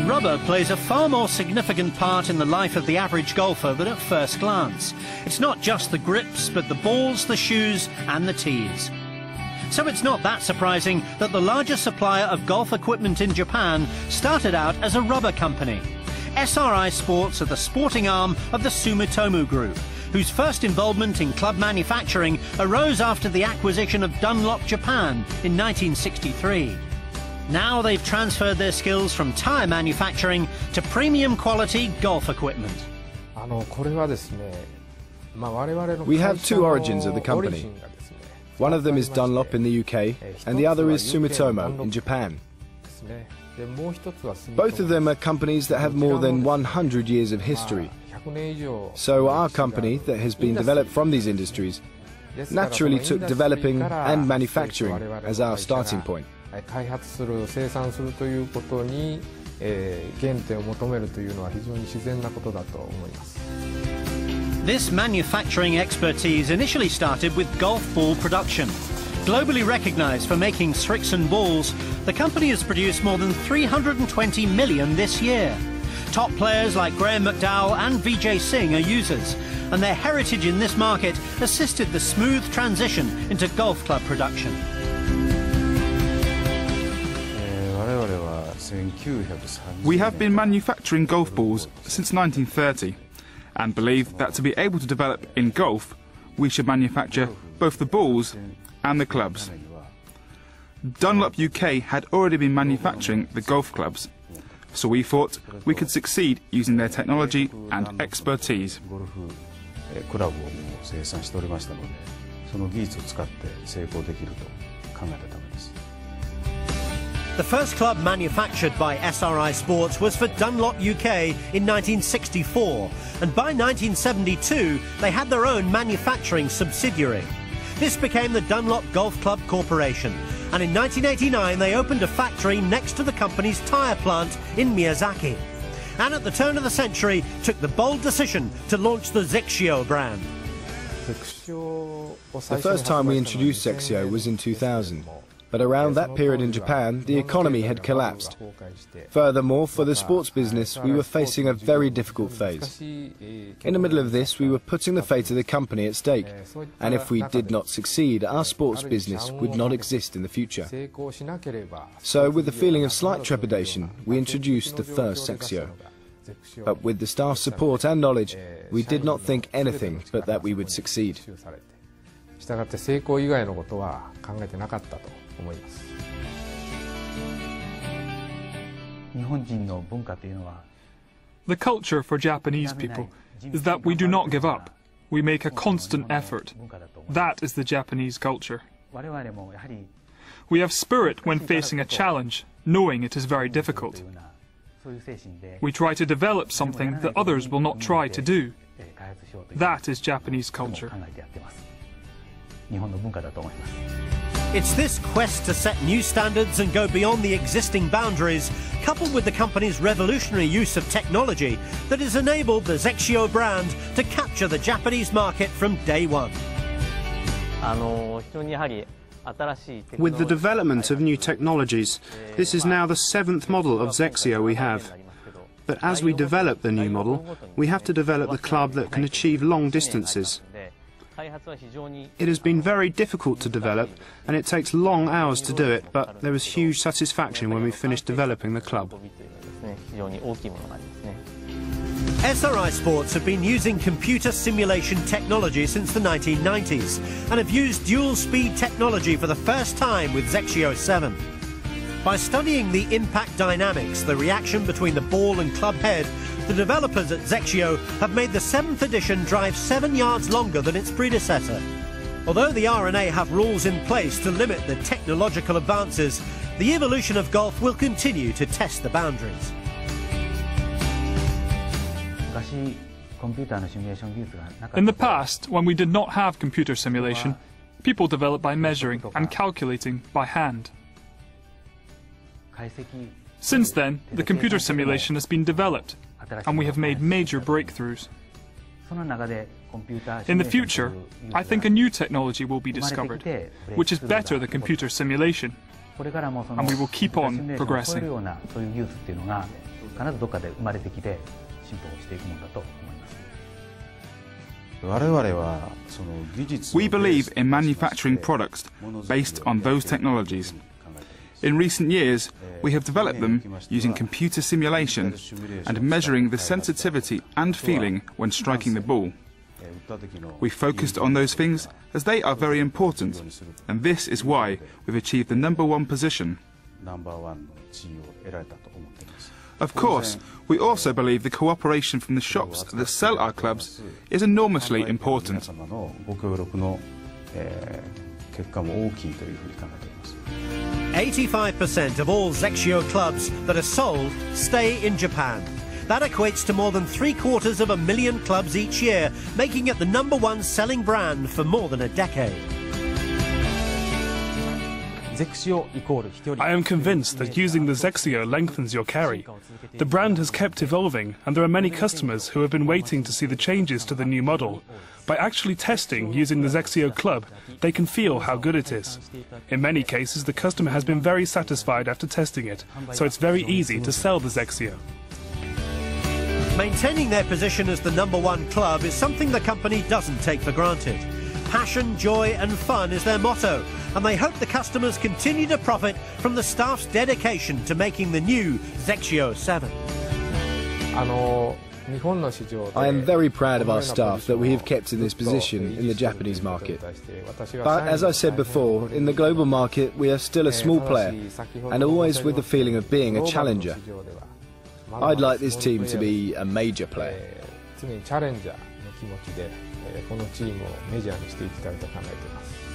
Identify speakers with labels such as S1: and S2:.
S1: Rubber plays a far more significant part in the life of the average golfer than at first glance. It's not just the grips, but the balls, the shoes and the tees. So it's not that surprising that the largest supplier of golf equipment in Japan started out as a rubber company. SRI Sports are the sporting arm of the Sumitomo Group, whose first involvement in club manufacturing arose after the acquisition of Dunlop Japan in 1963. Now they've transferred their skills from tyre manufacturing to premium quality golf equipment.
S2: We have two origins of the company. One of them is Dunlop in the UK, and the other is Sumitomo in Japan. Both of them are companies that have more than 100 years of history. So our company, that has been developed from these industries, naturally took developing and manufacturing as our starting point.
S1: This manufacturing expertise initially started with golf ball production. Globally recognized for making Srixon balls, the company has produced more than 320 million this year. Top players like Graham McDowell and Vijay Singh are users, and their heritage in this market assisted the smooth transition into golf club production.
S3: We have been manufacturing golf balls since 1930 and believe that to be able to develop in golf, we should manufacture both the balls and the clubs. Dunlop UK had already been manufacturing the golf clubs, so we thought we could succeed using their technology and expertise.
S1: The first club manufactured by SRI Sports was for Dunlop UK in 1964, and by 1972 they had their own manufacturing subsidiary. This became the Dunlop Golf Club Corporation, and in 1989 they opened a factory next to the company's tyre plant in Miyazaki. And at the turn of the century took the bold decision to launch the Srixon brand.
S2: The first time we introduced Srixon was in 2000. But around that period in Japan, the economy had collapsed. Furthermore, for the sports business, we were facing a very difficult phase. In the middle of this, we were putting the fate of the company at stake, and if we did not succeed, our sports business would not exist in the future. So, with a feeling of slight trepidation, we introduced the first Srixon. But with the staff's support and knowledge, we did not think anything but that we would succeed.
S3: The culture for Japanese people is that we do not give up. We make a constant effort. That is the Japanese culture. We have spirit when facing a challenge, knowing it is very difficult. We try to develop something that others will not try to do. That is Japanese culture.
S1: It's this quest to set new standards and go beyond the existing boundaries, coupled with the company's revolutionary use of technology, that has enabled the Srixon brand to capture the Japanese market from day one.
S4: With the development of new technologies, this is now the 7th model of Srixon we have. But as we develop the new model, we have to develop the club that can achieve long distances. It has been very difficult to develop, and it takes long hours to do it, but there was huge satisfaction when we finished developing the club.
S1: SRI Sports have been using computer simulation technology since the 1990s and have used dual-speed technology for the first time with Srixon 7. By studying the impact dynamics, the reaction between the ball and club head, the developers at Srixon have made the 7th edition drive 7 yards longer than its predecessor. Although the R&A have rules in place to limit the technological advances, the evolution of golf will continue to test the boundaries.
S3: In the past, when we did not have computer simulation, people developed by measuring and calculating by hand. Since then, the computer simulation has been developed, and we have made major breakthroughs. In the future, I think a new technology will be discovered, which is better than computer simulation. and we will keep on progressing. We believe in manufacturing products based on those technologies. In recent years, we have developed them using computer simulation and measuring the sensitivity and feeling when striking the ball. We focused on those things as they are very important, and this is why we've achieved the #1 position. Of course, we also believe the cooperation from the shops that sell our clubs is enormously important.
S1: 85% of all Zexio clubs that are sold stay in Japan. That equates to more than 750,000 clubs each year, making it the #1 selling brand for more than a decade.
S5: I am convinced that using the Zexio lengthens your carry. The brand has kept evolving, and there are many customers who have been waiting to see the changes to the new model. By actually testing using the Zexio club, they can feel how good it is. In many cases, the customer has been very satisfied after testing it, so it's very easy to sell the Zexio.
S1: Maintaining their position as the #1 club is something the company doesn't take for granted. Passion, joy and fun is their motto, and they hope the customers continue to profit from the staff's dedication to making the new Zexio 7.
S2: I am very proud of our staff that we have kept in this position in the Japanese market. But as I said before, in the global market we are still a small player, and always with the feeling of being a challenger. I'd like this team to be a major player.
S6: 常にチャレンジャーの気持ちでこのチームをメジャーにしていきたいと考えています。